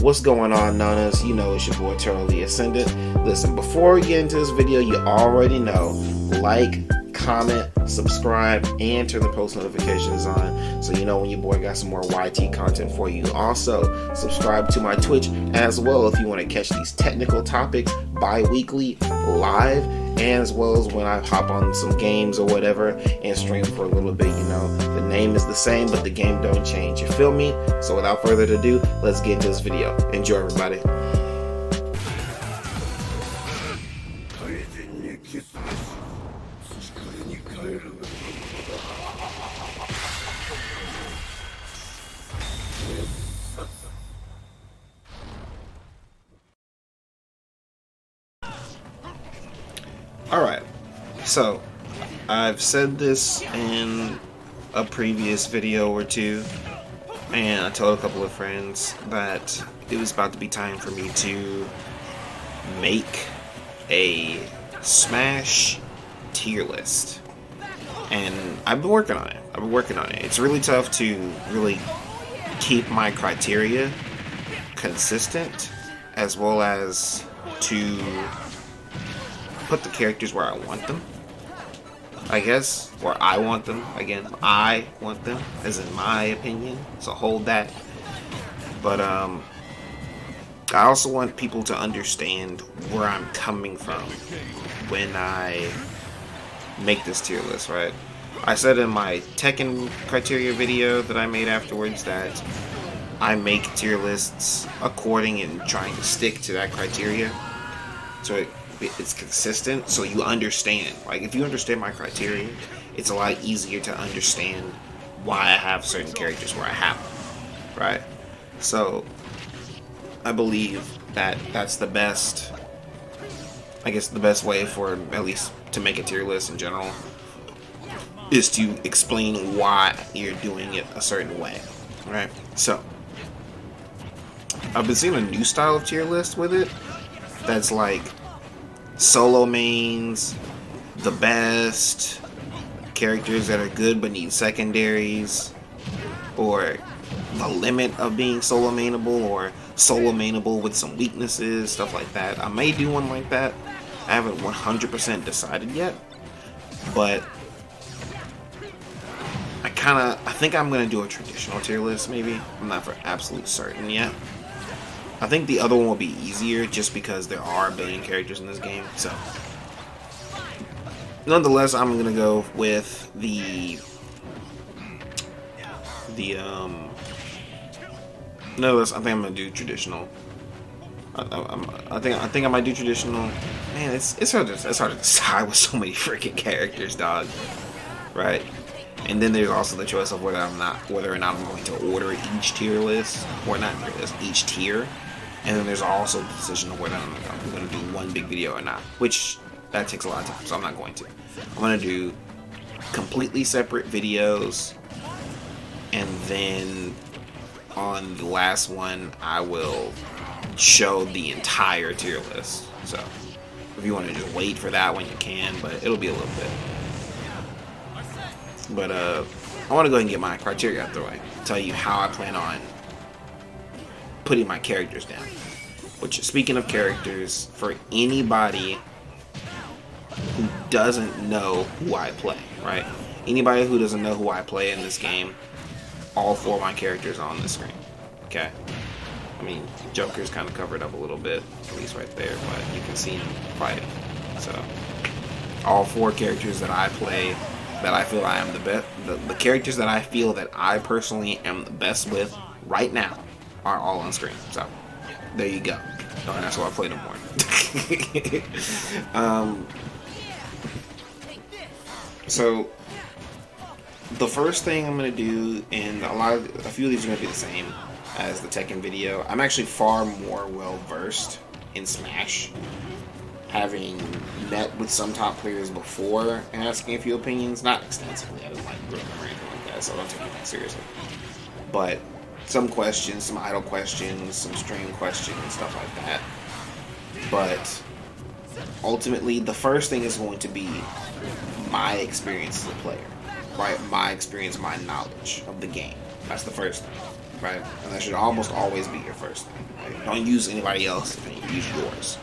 What's going on, Nanas? You know it's your boy Turtley Ascendant. Listen, before we get into this video, you already know, like, comment, subscribe, and turn the post notifications on so you know when your boy got some more YT content for you. Also, subscribe to my Twitch as well if you want to catch these technical topics bi-weekly live, and as well as when I hop on some games or whatever and stream for a little bit. You know, the name is the same, but the game don't change. You feel me? So without further ado, let's get into this video. Enjoy, everybody. Alright, so I've said this in a previous video or two, and I told a couple of friends that it was about to be time for me to make a Smash tier list. And I've been working on it. It's really tough to really keep my criteria consistent, as well as to put the characters where I want them. I guess where I want them. Again, I want them, as in my opinion. So hold that. But I also want people to understand where I'm coming from when I make this tier list, right? I said in my Tekken criteria video that I made afterwards that I make tier lists according and trying to stick to that criteria, so it's consistent, so you understand. Like, if you understand my criteria, it's a lot easier to understand why I have certain characters where I have them, right? So I believe that that's the best, I guess the best way for, at least to make a tier list in general, is to explain why you're doing it a certain way, right? So I've been seeing a new style of tier list with it that's like solo mains, the best, characters that are good but need secondaries, or the limit of being solo mainable, or solo mainable with some weaknesses, stuff like that. I may do one like that. I haven't 100% decided yet, but I think I'm gonna do a traditional tier list, maybe. I'm not for absolute certain yet. I think the other one will be easier just because there are a billion characters in this game. So, nonetheless, I'm gonna go with no, I think I'm gonna do traditional. I think I might do traditional. Man, it's hard to decide with so many freaking characters, dog. Right? And then there's also the choice of whether or not I'm going to order each tier list, or not tier list, each tier. And then there's also the decision of whether I'm going to do one big video or not, which that takes a lot of time, so I'm not going to. I'm going to do completely separate videos, and then on the last one, I will show the entire tier list. So if you want to just wait for that one, you can, but it'll be a little bit. But I want to go ahead and get my criteria out the way. Tell you how I plan on putting my characters down. Which, speaking of characters, for anybody who doesn't know who I play, right? Anybody who doesn't know who I play in this game, all four of my characters are on the screen. Okay? I mean, Joker's kind of covered up a little bit, at least right there, but you can see him fighting. So, all four characters that I play, that I feel I am the best, the characters that I feel that I personally am the best with right now, are all on screen. So there you go. Don't ask why I play no more. So the first thing I'm gonna do, and a few of these are gonna be the same as the Tekken video. I'm actually far more well versed in Smash, having met with some top players before and asking a few opinions. Not extensively. I don't like grilling or anything like that, so don't take it seriously. But some questions, some idle questions, some stream questions, stuff like that. But ultimately, the first thing is going to be my experience as a player, right? My experience, my knowledge of the game. That's the first thing. right? And that should almost always be your first thing. Right? Don't use anybody else, use yours.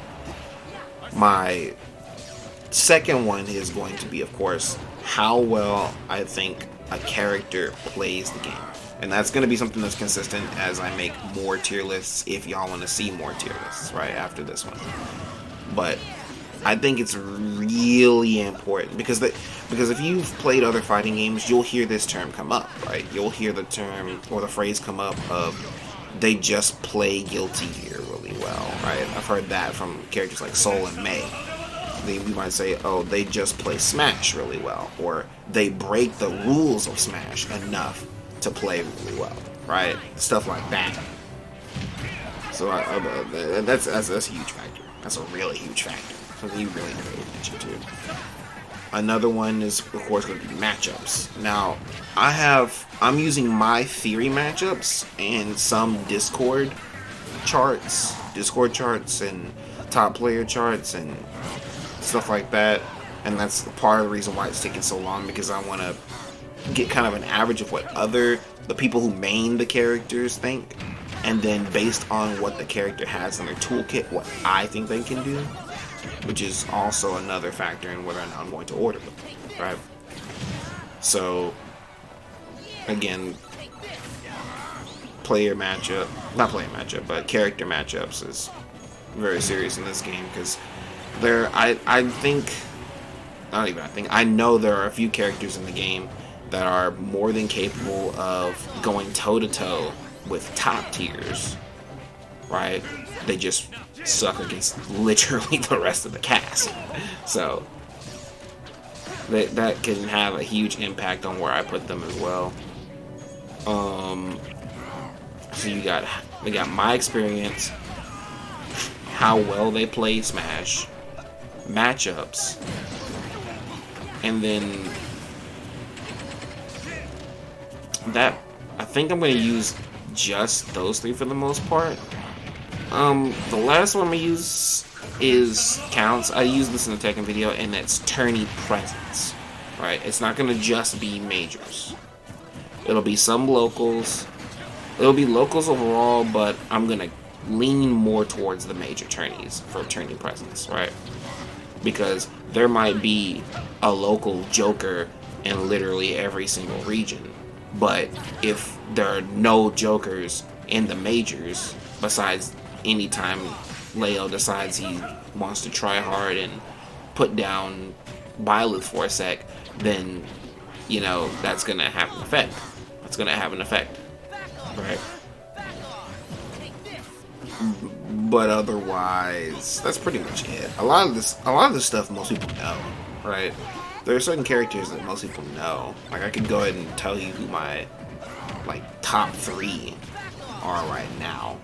My second one is going to be, of course, how well I think a character plays the game. And that's going to be something that's consistent as I make more tier lists, if y'all want to see more tier lists, right, after this one. But I think it's really important because if you've played other fighting games, you'll hear this term come up, right? You'll hear the term or the phrase come up of they just play Guilty Gear really well, right? I've heard that from characters like Soul and May. We might say, oh, they just play Smash really well, or they break the rules of Smash enough to play really well, right? Stuff like that. So that's a huge factor. That's a really huge factor. Something you really need to pay attention to. Another one is, of course, going to be matchups. Now, I'm using my theory matchups and some Discord charts and top player charts and stuff like that. And that's part of the reason why it's taking so long, because I want to get kind of an average of what the people who main the characters think, and then based on what the character has in their toolkit, what I think they can do, which is also another factor in whether or not I'm going to order them, right? So, again, but character matchups is very serious in this game, because I know there are a few characters in the game that are more than capable of going toe-to-toe with top tiers, right? They just suck against literally the rest of the cast. So that can have a huge impact on where I put them as well. So they got my experience, how well they play Smash, matchups, and then that I think I'm going to use just those three for the most part. The last one I'm going to use counts. I use this in the Tekken video, and it's tourney presence. Right? It's not going to just be majors. It'll be some locals. It'll be locals overall, but I'm going to lean more towards the major tourneys for tourney presence, right? Because there might be a local Joker in literally every single region, but if there are no Jokers in the majors, besides anytime Leo decides he wants to try hard and put down Byleth for a sec, then, you know, that's going to have an effect. That's going to have an effect, right? But otherwise, that's pretty much it. A lot of this stuff most people know, right? There are certain characters that most people know. Like, I could go ahead and tell you who my, like, top 3 are right now.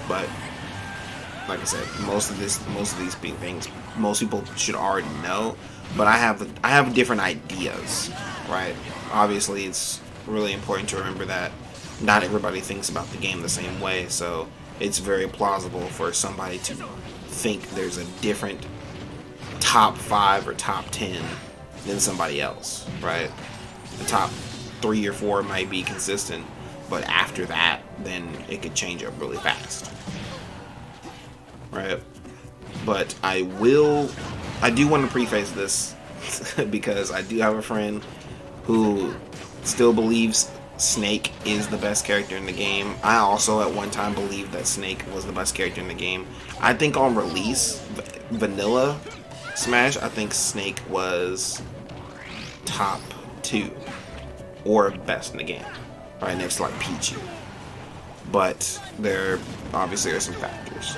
But like I said, most of these big things most people should already know. But I have different ideas, right? Obviously, it's really important to remember that not everybody thinks about the game the same way. So it's very plausible for somebody to think there's a different top 5 or top 10 than somebody else, right? The top 3 or 4 might be consistent, but after that, then it could change up really fast, right? But I do want to preface this because I do have a friend who still believes Snake is the best character in the game. I also at one time believed that Snake was the best character in the game. I think on release, vanilla Smash, I think Snake was top 2 or best in the game, right next to like Pichu. But there obviously are some factors,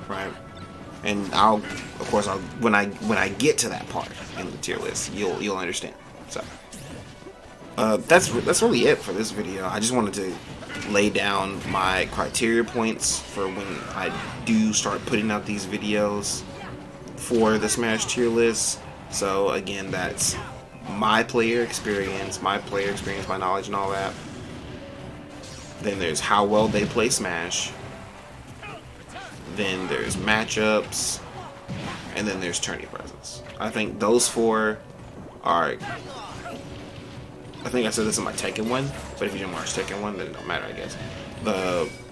right? And when I get to that part in the tier list, you'll understand. So that's really it for this video. I just wanted to lay down my criteria points for when I do start putting out these videos for the Smash tier list. So again, that's my player experience, my knowledge and all that. Then there's how well they play Smash. Then there's matchups, and then there's tourney presence. I think those 4 are I think I said this in my Tekken one, but if you didn't watch Tekken one, then it don't matter, I guess.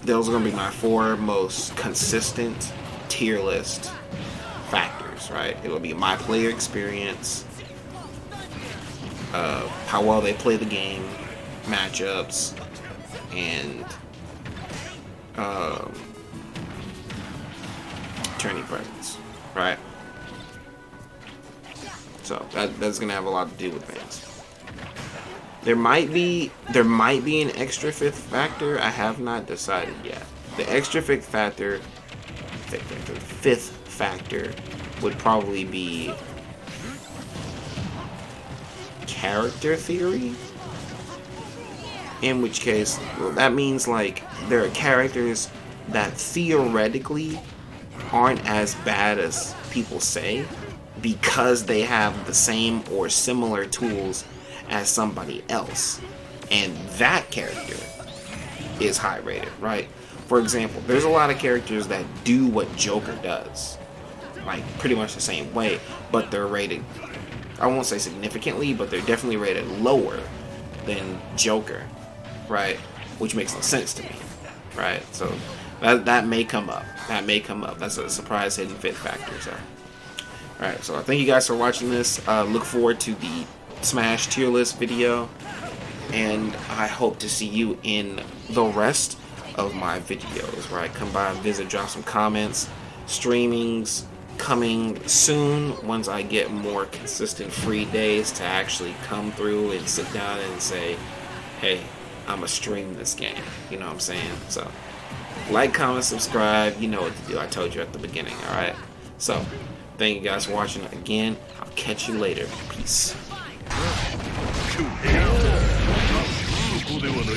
Those are gonna be my 4 most consistent tier list factors, right? It'll be my player experience, how well they play the game, matchups, and tourney presence, right? So that's gonna have a lot to do with things. There might be an extra fifth factor. I have not decided yet. The extra fifth factor would probably be character theory. In which case, well, that means like there are characters that theoretically aren't as bad as people say because they have the same or similar tools as somebody else, and that character is high rated, right? For example, there's a lot of characters that do what Joker does, like pretty much the same way, but they're rated, I won't say significantly, but they're definitely rated lower than Joker, right? Which makes no sense to me, right? So that may come up. That's a surprise hidden fifth factor. So, alright, so thank you guys for watching this. Look forward to the Smash tier list video, and I hope to see you in the rest of my videos where I come by and visit, drop some comments. Streamings coming soon once I get more consistent free days to actually come through and sit down and say, hey, I'm gonna stream this game. You know what I'm saying? So like, comment, subscribe, you know what to do. I told you at the beginning. Alright, so thank you guys for watching again. I'll catch you later. Peace. ここではない。